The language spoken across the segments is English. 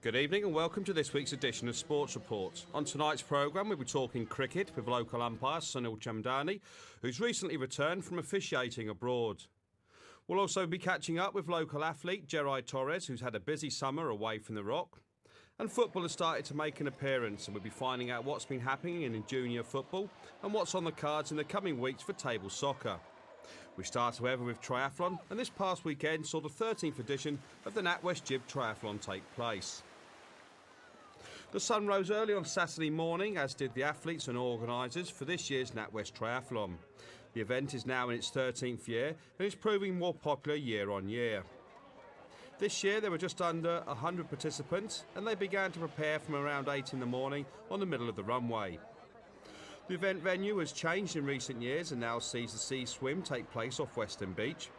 Good evening and welcome to this week's edition of Sports Report. On tonight's programme we'll be talking cricket with local umpire Sunil Chamdani, who's recently returned from officiating abroad. We'll also be catching up with local athlete Gerai Torres, who's had a busy summer away from the Rock. And football has started to make an appearance, and we'll be finding out what's been happening in junior football and what's on the cards in the coming weeks for table soccer. We start, however, with triathlon, and this past weekend saw the 13th edition of the NatWest GBC Triathlon take place. The sun rose early on Saturday morning, as did the athletes and organisers for this year's NatWest Triathlon. The event is now in its 13th year and is proving more popular year on year. This year there were just under 100 participants, and they began to prepare from around 8 in the morning on the middle of the runway. The event venue has changed in recent years and now sees the sea swim take place off Western Beach,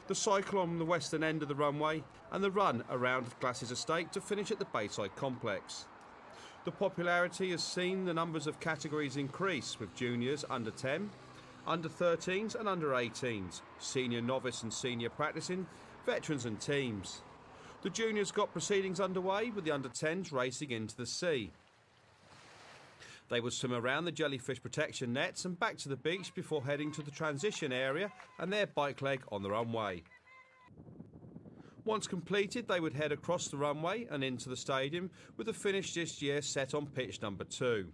the cycle on the western end of the runway, and the run around Glass's estate to finish at the Bayside complex. The popularity has seen the numbers of categories increase, with juniors under 10, under 13s and under 18s, senior novice and senior practicing, veterans and teams. The juniors got proceedings underway with the under 10s racing into the sea. They would swim around the jellyfish protection nets and back to the beach before heading to the transition area and their bike leg on the runway. Once completed, they would head across the runway and into the stadium, with the finish this year set on pitch number 2.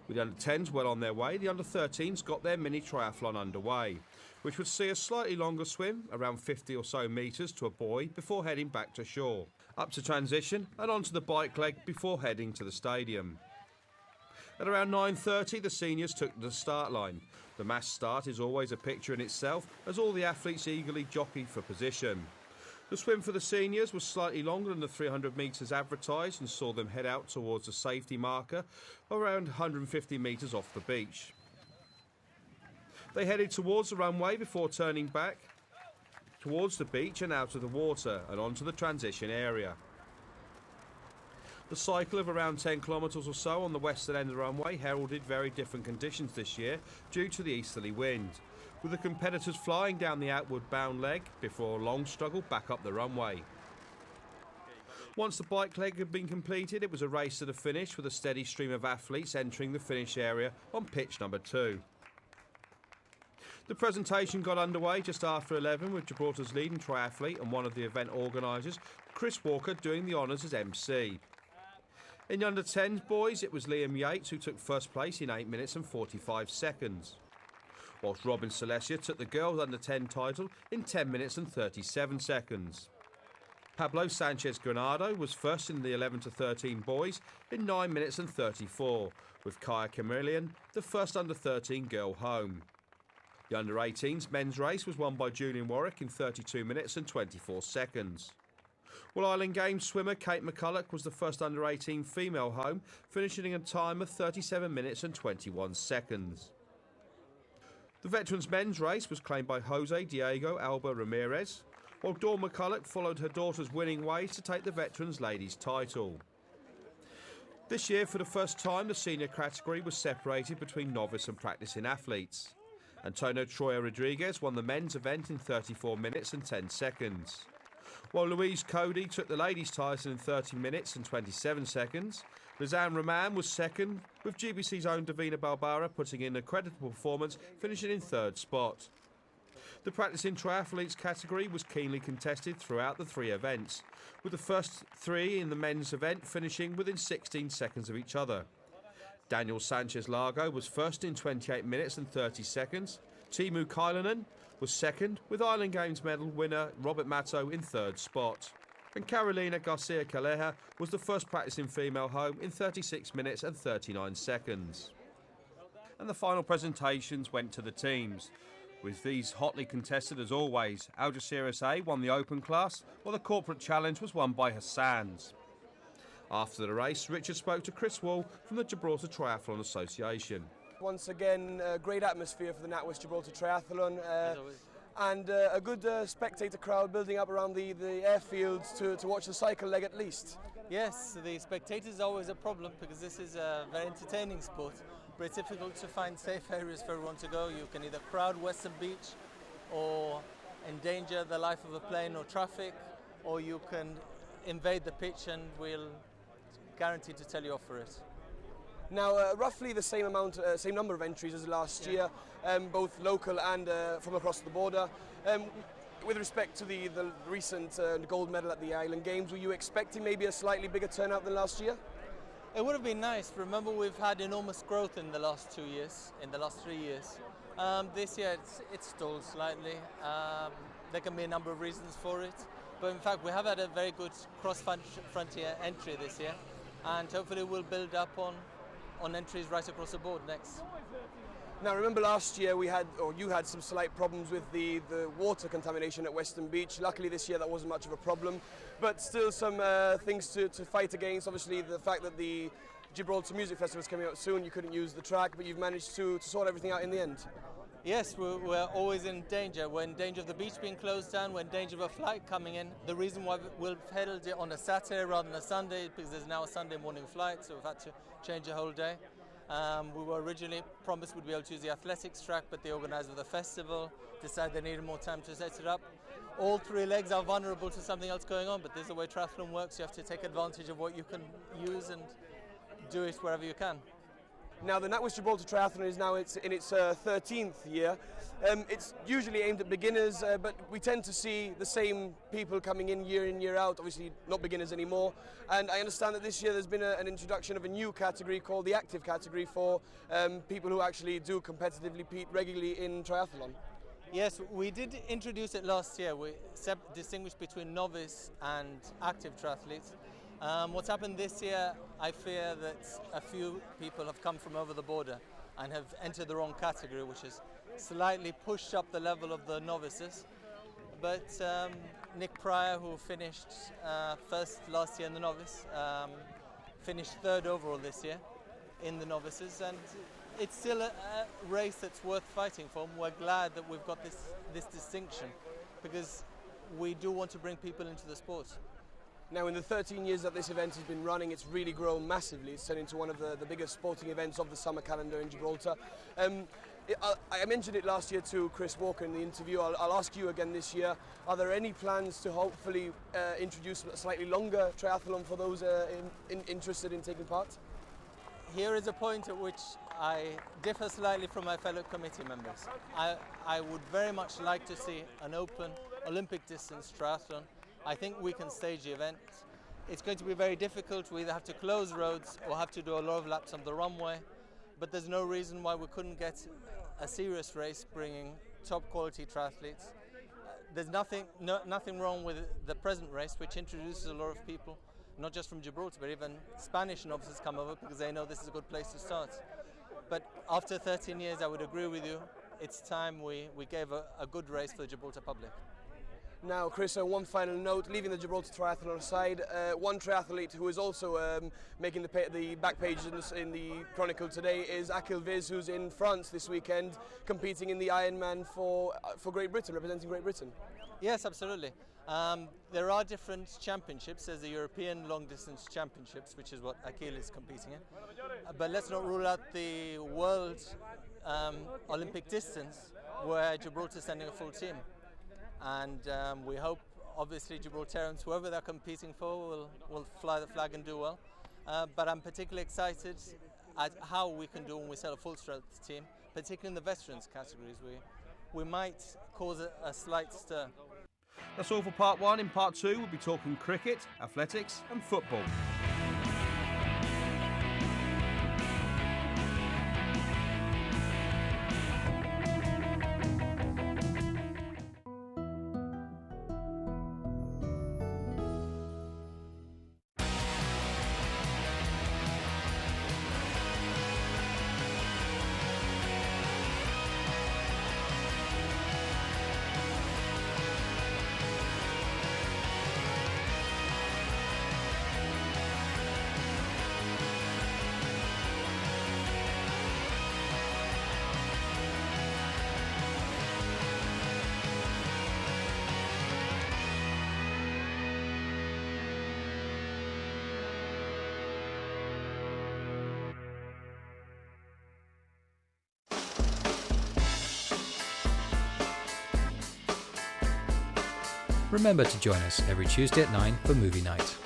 With the under 10s well on their way, the under 13s got their mini triathlon underway, which would see a slightly longer swim, around 50 or so metres to a buoy, before heading back to shore, up to transition and onto the bike leg before heading to the stadium. At around 9:30, the seniors took the start line. The mass start is always a picture in itself, as all the athletes eagerly jockey for position. The swim for the seniors was slightly longer than the 300 metres advertised and saw them head out towards the safety marker around 150 metres off the beach. They headed towards the runway before turning back towards the beach and out of the water and onto the transition area. The cycle of around 10 kilometres or so on the western end of the runway heralded very different conditions this year due to the easterly wind, with the competitors flying down the outward bound leg before a long struggle back up the runway. Once the bike leg had been completed, it was a race to the finish, with a steady stream of athletes entering the finish area on pitch number 2. The presentation got underway just after 11, with Gibraltar's leading triathlete and one of the event organisers, Chris Walker, doing the honours as MC. In the under 10s boys, it was Liam Yates who took first place in 8 minutes and 45 seconds, whilst Robin Celestia took the girls under 10 title in 10 minutes and 37 seconds. Pablo Sanchez Granado was first in the 11 to 13 boys in 9 minutes and 34, with Kaya Chameleon the first under 13 girl home. The under 18s men's race was won by Julian Warwick in 32 minutes and 24 seconds. While Island Games swimmer Kate McCulloch was the first under 18 female home, finishing in a time of 37 minutes and 21 seconds. The veterans men's race was claimed by Jose Diego Alba Ramirez, while Dawn McCulloch followed her daughter's winning ways to take the veterans ladies title. This year, for the first time, the senior category was separated between novice and practicing athletes. Antonio Troya Rodriguez won the men's event in 34 minutes and 10 seconds. While Louise Cody took the ladies' title in 30 minutes and 27 seconds, Lizanne Rahman was second, with GBC's own Davina Barbara putting in a creditable performance, finishing in third spot. The practicing triathletes category was keenly contested throughout the 3 events, with the first 3 in the men's event finishing within 16 seconds of each other. Daniel Sanchez Largo was first in 28 minutes and 30 seconds. Timu Kailanen was second, with Island Games medal winner Robert Matto in third spot. And Carolina Garcia Calleja was the first practicing female home in 36 minutes and 39 seconds. And the final presentations went to the teams, with these hotly contested as always. Algeciras A won the open class, while the corporate challenge was won by Hassans. After the race, Richard spoke to Chris Wall from the Gibraltar Triathlon Association. Once again, a great atmosphere for the NatWest Gibraltar Triathlon, and a good spectator crowd building up around the airfields to watch the cycle leg at least. Yes, the spectators is always a problem because this is a very entertaining sport, but it's difficult to find safe areas for everyone to go. You can either crowd Western Beach or endanger the life of a plane or traffic, or you can invade the pitch, and we'll guarantee to tell you off for it. Now, roughly the same number of entries as last year, both local and from across the border. With respect to the recent gold medal at the Island Games, were you expecting maybe a slightly bigger turnout than last year? It would have been nice. Remember, we've had enormous growth in the last 2 years, in the last 3 years. This year it's stalled slightly. There can be a number of reasons for it, but in fact we have had a very good cross-frontier entry this year, and hopefully we'll build up on entries right across the board next. Now, remember last year you had some slight problems with the water contamination at Western Beach. Luckily this year that wasn't much of a problem, but still some things to fight against. Obviously the fact that the Gibraltar Music Festival is coming out soon, you couldn't use the track, but you've managed to sort everything out in the end. Yes, we're always in danger. We're in danger of the beach being closed down, we're in danger of a flight coming in. The reason why we've held it on a Saturday rather than a Sunday is because there's now a Sunday morning flight, so we've had to change the whole day. We were originally promised we'd be able to use the athletics track, but the organiser of the festival decided they needed more time to set it up. All 3 legs are vulnerable to something else going on, but this is the way triathlon works. You have to take advantage of what you can use and do it wherever you can. Now, the NatWest Gibraltar Triathlon is now in its 13th year. It's usually aimed at beginners, but we tend to see the same people coming in, year out, obviously not beginners anymore. And I understand that this year there's been an introduction of a new category called the active category for people who actually do competitively compete regularly in triathlon. Yes, we did introduce it last year. We distinguished between novice and active triathletes. What's happened this year, I fear that a few people have come from over the border and have entered the wrong category, which has slightly pushed up the level of the novices. But Nick Pryor, who finished first last year in the novice, finished 3rd overall this year in the novices, and it's still a race that's worth fighting for. We're glad that we've got this distinction, because we do want to bring people into the sport. Now, in the 13 years that this event has been running, it's really grown massively. It's turned into one of the biggest sporting events of the summer calendar in Gibraltar. I mentioned it last year to Chris Walker in the interview. I'll ask you again this year. Are there any plans to hopefully introduce a slightly longer triathlon for those interested in taking part? Here is a point at which I differ slightly from my fellow committee members. I would very much like to see an open Olympic distance triathlon. I think we can stage the event. It's going to be very difficult. We either have to close roads or have to do a lot of laps on the runway, but there's no reason why we couldn't get a serious race bringing top quality triathletes. There's nothing wrong with the present race, which introduces a lot of people, not just from Gibraltar, but even Spanish novices come over because they know this is a good place to start. But after 13 years, I would agree with you. It's time we gave a good race for the Gibraltar public. Now, Chris, one final note, leaving the Gibraltar Triathlon aside, one triathlete who is also making the back page in the Chronicle today is Akil Viz, who's in France this weekend, competing in the Ironman for Great Britain, representing Great Britain. Yes, absolutely. There are different championships. There's the European Long Distance Championships, which is what Akil is competing in. But let's not rule out the World Olympic Distance, where Gibraltar is sending a full team. And we hope, obviously, Gibraltarians, whoever they're competing for, will fly the flag and do well. But I'm particularly excited at how we can do when we sell a full-strength team, particularly in the veterans categories. We might cause a slight stir. That's all for part 1. In part 2, we'll be talking cricket, athletics and football. Remember to join us every Tuesday at 9 for movie night.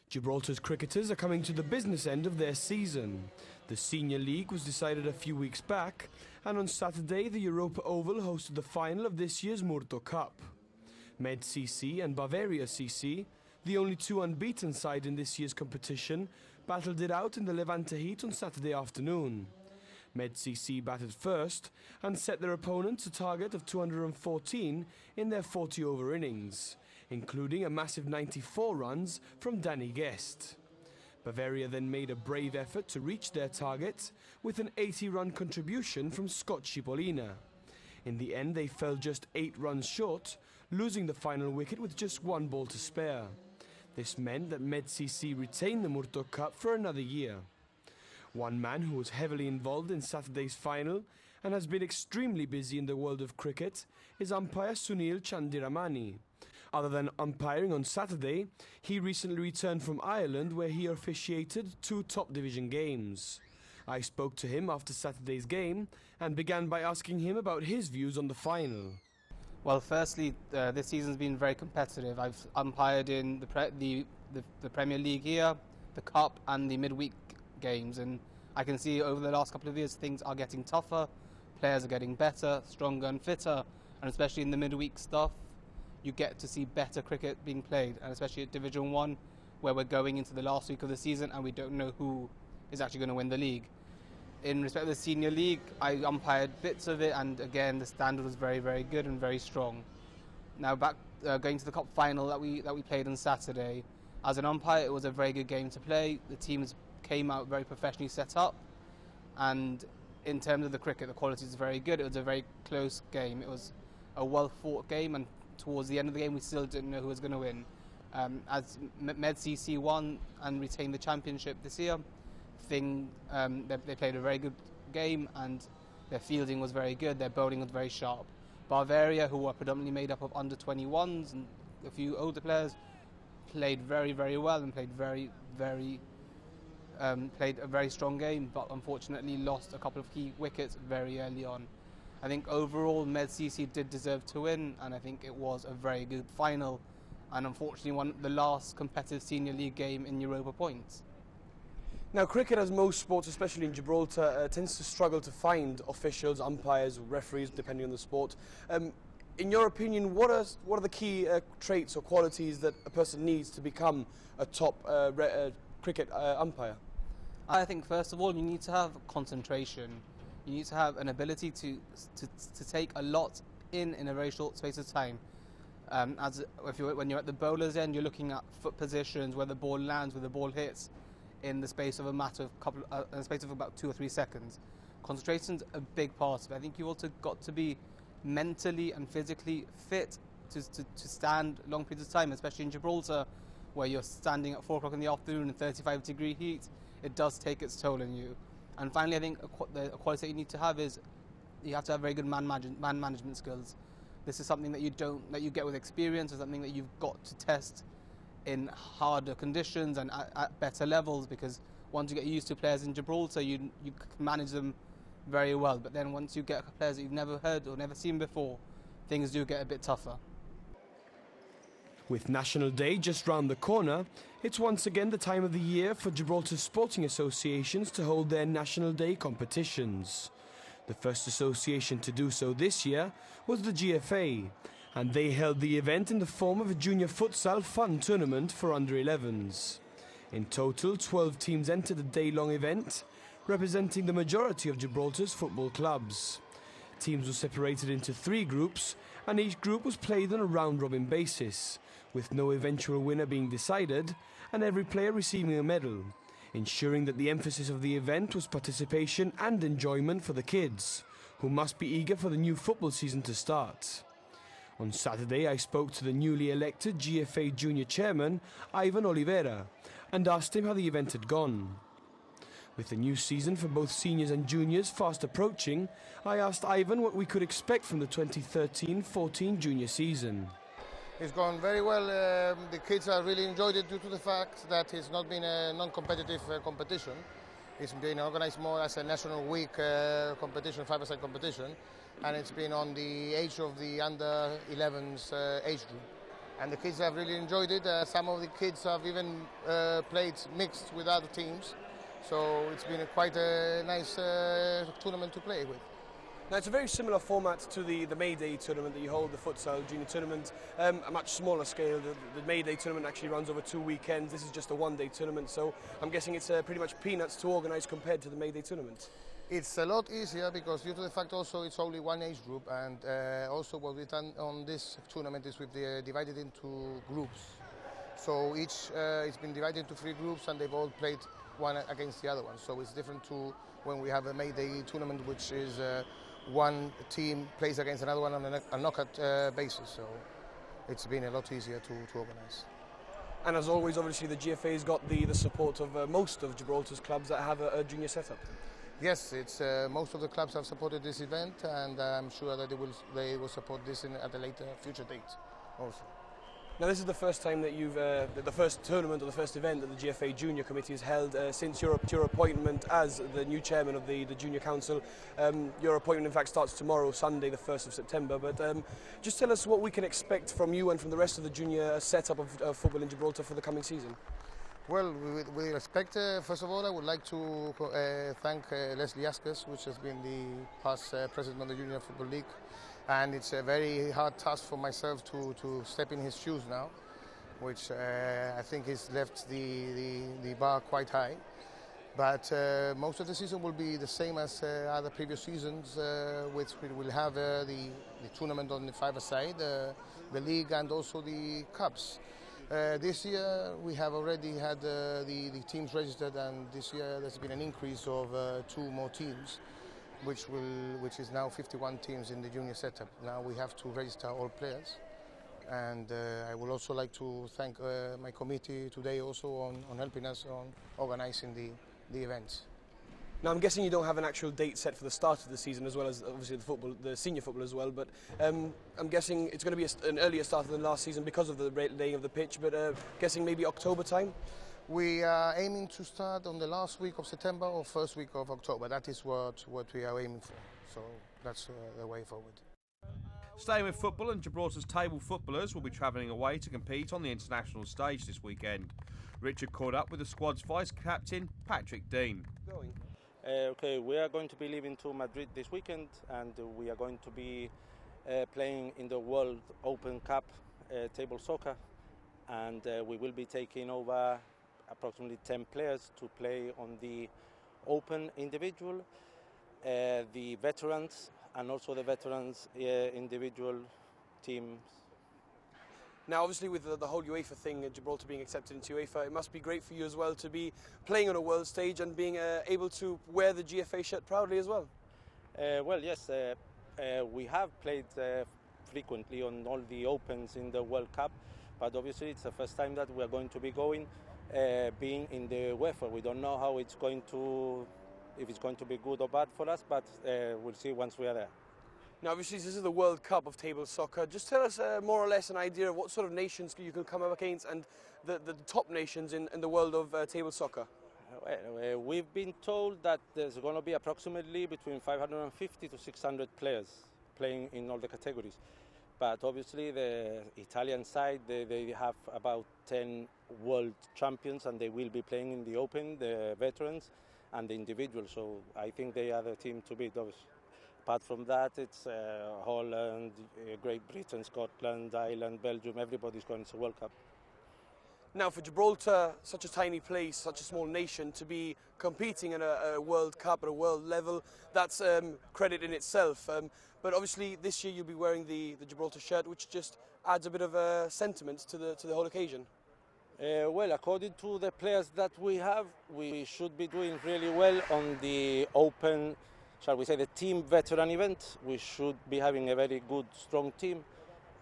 Gibraltar's cricketers are coming to the business end of their season. The Senior League was decided a few weeks back, and on Saturday the Europa Oval hosted the final of this year's Murto Cup. Med CC and Bavaria CC, the only two unbeaten side in this year's competition, battled it out in the Levante heat on Saturday afternoon. Med CC batted first and set their opponents a target of 214 in their 40-over innings, including a massive 94 runs from Danny Guest. Bavaria then made a brave effort to reach their target with an 80-run contribution from Scott Cipollina. In the end, they fell just 8 runs short, losing the final wicket with just 1 ball to spare. This meant that Med CC retained the Murto Cup for another year. One man who was heavily involved in Saturday's final and has been extremely busy in the world of cricket is umpire Sunil Chandiramani. Other than umpiring on Saturday, he recently returned from Ireland where he officiated 2 top division games. I spoke to him after Saturday's game and began by asking him about his views on the final. Well, firstly, this season's been very competitive. I've umpired in the Premier League here, the Cup and the midweek games, and I can see over the last couple of years things are getting tougher, players are getting better, stronger and fitter, and especially in the midweek stuff, you get to see better cricket being played, and especially at Division 1, where we're going into the last week of the season and we don't know who is actually going to win the league. In respect of the Senior League, I umpired bits of it, and again the standard was very, very good and very strong. Now back going to the Cup final that we played on Saturday, as an umpire it was a very good game to play. The teams came out very professionally set up, and in terms of the cricket, the quality is very good. It was a very close game. It was a well-fought game, and towards the end of the game we still didn't know who was going to win. As Med CC won and retained the championship this year, they played a very good game and their fielding was very good, their bowling was very sharp. Bavaria, who were predominantly made up of under 21s and a few older players, played very, very well and played a very strong game, but unfortunately lost a couple of key wickets very early on. I think overall Med CC did deserve to win, and I think it was a very good final, and unfortunately the last competitive Senior League game in Europa points. Now, cricket, as most sports, especially in Gibraltar, tends to struggle to find officials, umpires, referees, depending on the sport. In your opinion, what are the key traits or qualities that a person needs to become a top cricket umpire? I think first of all you need to have concentration. You need to have an ability to take a lot in a very short space of time. When you're at the bowler's end, you're looking at foot positions, where the ball lands, where the ball hits, in the space of about 2 or 3 seconds. Concentration's a big part of it. I think you've also got to be mentally and physically fit to stand long periods of time, especially in Gibraltar, where you're standing at 4 o'clock in the afternoon in 35-degree heat. It does take its toll on you. And finally, I think the quality that you need to have is you have to have very good man management skills. This is something that you get with experience, or something that you've got to test in harder conditions and at better levels, because once you get used to players in Gibraltar, you can manage them very well. But then once you get players that you've never heard or never seen before, things do get a bit tougher. With National Day just round the corner, it's once again the time of the year for Gibraltar sporting associations to hold their National Day competitions. The first association to do so this year was the GFA, and they held the event in the form of a junior futsal fun tournament for under-11s. In total, 12 teams entered the day-long event, representing the majority of Gibraltar's football clubs. Teams were separated into 3 groups, and each group was played on a round-robin basis, with no eventual winner being decided, and every player receiving a medal, ensuring that the emphasis of the event was participation and enjoyment for the kids, who must be eager for the new football season to start. On Saturday, I spoke to the newly elected GFA Junior Chairman, Ivan Oliveira, and asked him how the event had gone. With the new season for both seniors and juniors fast approaching, I asked Ivan what we could expect from the 2013-14 junior season. It's gone very well. The kids have really enjoyed it due to the fact that it's not been a non-competitive competition. It's been organized more as a national week competition, 5-a-side competition, and it's been on the age of the under 11s age group. And the kids have really enjoyed it. Some of the kids have even played mixed with other teams, so it's been quite a nice tournament to play with. Now it's a very similar format to the May Day tournament that you hold, the futsal junior tournament, a much smaller scale. The May Day tournament actually runs over 2 weekends. This is just a one-day tournament, so I'm guessing it's pretty much peanuts to organise compared to the May Day tournament. It's a lot easier because due to the fact also it's only one age group, and also what we've done on this tournament is we've divided into groups. So each it's been divided into 3 groups and they've all played one against the other one. So it's different to when we have a May Day tournament, which is one team plays against another one on a knockout basis. So it's been a lot easier to organise. And as always, obviously the GFA's got the support of most of Gibraltar's clubs that have a junior setup. Yes, it's most of the clubs have supported this event, and I'm sure that they will support this at a later future date also. Now this is the first time that you've, the first tournament or the first event that the GFA Junior Committee has held since your appointment as the new chairman of the Junior Council. Your appointment in fact starts tomorrow, Sunday the 1st of September, but just tell us what we can expect from you and from the rest of the junior setup of football in Gibraltar for the coming season. Well, we expect, first of all, I would like to thank Leslie Askers, which has been the past president of the Junior Football League. And it's a very hard task for myself to step in his shoes now, which I think has left the bar quite high. But most of the season will be the same as other previous seasons, which we will have the tournament on the 5-a-side, the league and also the cups. This year we have already had the teams registered, and this year there's been an increase of 2 more teams, which is now 51 teams in the junior setup. Now we have to register all players, and I would also like to thank my committee today also on helping us on organising the events. Now I'm guessing you don't have an actual date set for the start of the season, as well as obviously the senior football as well, but I'm guessing it's going to be an earlier start than last season because of the laying of the pitch, but guessing maybe October time? We are aiming to start on the last week of September or first week of October. That is what we are aiming for, so that's the way forward. Staying with football, and Gibraltar's table footballers will be travelling away to compete on the international stage this weekend. Richard caught up with the squad's vice-captain, Patrick Dean. Okay, we are going to be leaving to Madrid this weekend, and we are going to be playing in the World Open Cup table soccer, and we will be taking over approximately 10 players to play on the Open individual, the veterans, and also the veterans individual teams. Now obviously with the whole UEFA thing, Gibraltar being accepted into UEFA, it must be great for you as well to be playing on a world stage and being able to wear the GFA shirt proudly as well. Well, yes, we have played frequently on all the Opens in the World Cup, but obviously it's the first time that we are going to be going, being in the UEFA. We don't know how it's going to, if it's going to be good or bad for us, but we'll see once we are there. Now obviously this is the World Cup of table soccer. Just tell us more or less an idea of what sort of nations you can come up against and the top nations in the world of table soccer. Well, we've been told that there's going to be approximately between 550 to 600 players playing in all the categories. But obviously the Italian side, they have about 10 world champions, and they will be playing in the Open, the veterans and the individuals. So I think they are the team to beat, obviously. Apart from that, it's Holland, Great Britain, Scotland, Ireland, Belgium, everybody's going to the World Cup. Now for Gibraltar, such a tiny place, such a small nation, to be competing in a World Cup at a world level, that's credit in itself. But obviously this year you'll be wearing the Gibraltar shirt, which just adds a bit of sentiment to the whole occasion. Well, according to the players that we have, we should be doing really well on the Open, shall we say, the team veteran event. We should be having a very good, strong team,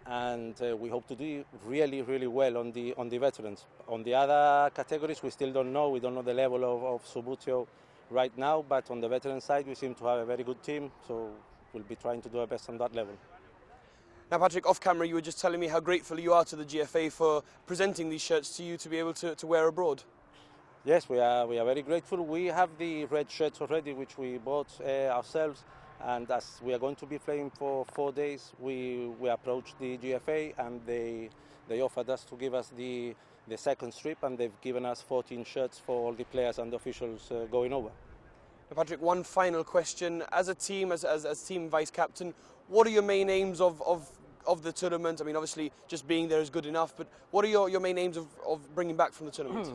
and we hope to do really, really well on the veterans. On the other categories, we still don't know. We don't know the level of Subbuteo right now, but on the veteran side, we seem to have a very good team, so we'll be trying to do our best on that level. Now, Patrick, off camera, you were just telling me how grateful you are to the GFA for presenting these shirts to you to be able to wear abroad. Yes, we are very grateful. We have the red shirts already, which we bought ourselves, and as we are going to be playing for 4 days, we approached the GFA and they offered us to give us the second strip, and they've given us 14 shirts for all the players and the officials going over. Now, Patrick, one final question. As a team, as team vice-captain, what are your main aims of the tournament? I mean, obviously, just being there is good enough, but what are your main aims of bringing back from the tournament?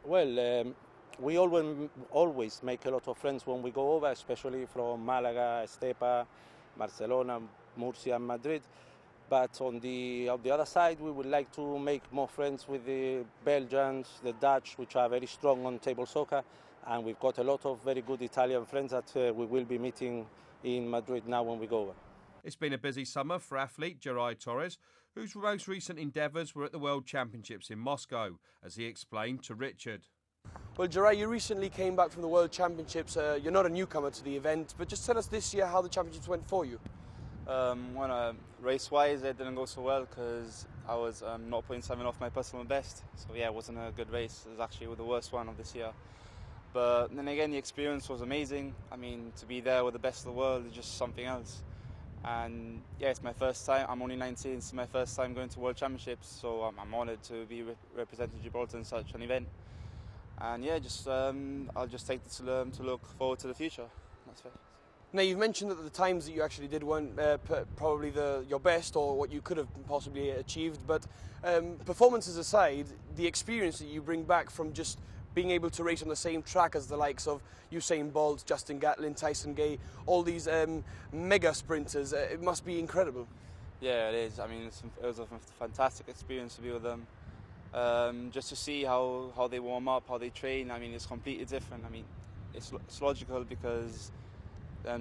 Well, we always make a lot of friends when we go over, especially from Malaga, Estepa, Barcelona, Murcia and Madrid. But on the other side, we would like to make more friends with the Belgians, the Dutch, which are very strong on table soccer. And we've got a lot of very good Italian friends that we will be meeting in Madrid now when we go over. It's been a busy summer for athlete Gerai Torres, whose most recent endeavours were at the World Championships in Moscow, as he explained to Richard. Well, Gerai, you recently came back from the World Championships. You're not a newcomer to the event, but just tell us this year how the Championships went for you. Race-wise, it didn't go so well because I was not putting something off my personal best. So yeah, it wasn't a good race. It was actually the worst one of this year. But then again, the experience was amazing. I mean, to be there with the best of the world is just something else. And yeah, it's my first time. I'm only 19. It's my first time going to World Championships, so I'm honoured to be representing Gibraltar in such an event. And yeah, I'll just take this to look forward to the future. That's fair. Now, you've mentioned that the times that you actually did weren't probably your best or what you could have possibly achieved, but performances aside, the experience that you bring back from just being able to race on the same track as the likes of Usain Bolt, Justin Gatlin, Tyson Gay, all these mega sprinters, it must be incredible. Yeah, it is. I mean, it was a fantastic experience to be with them. Just to see how they warm up, how they train, I mean, it's completely different. I mean, it's logical because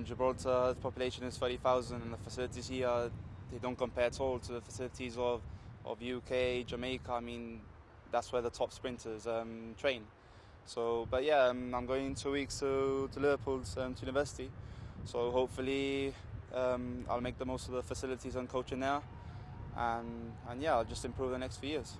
Gibraltar's population is 30,000 and the facilities here, they don't compare at all to the facilities of UK, Jamaica. I mean, that's where the top sprinters train. So, but yeah, I'm going in 2 weeks to Liverpool to university. So hopefully I'll make the most of the facilities and coaching there. And yeah, I'll just improve the next few years.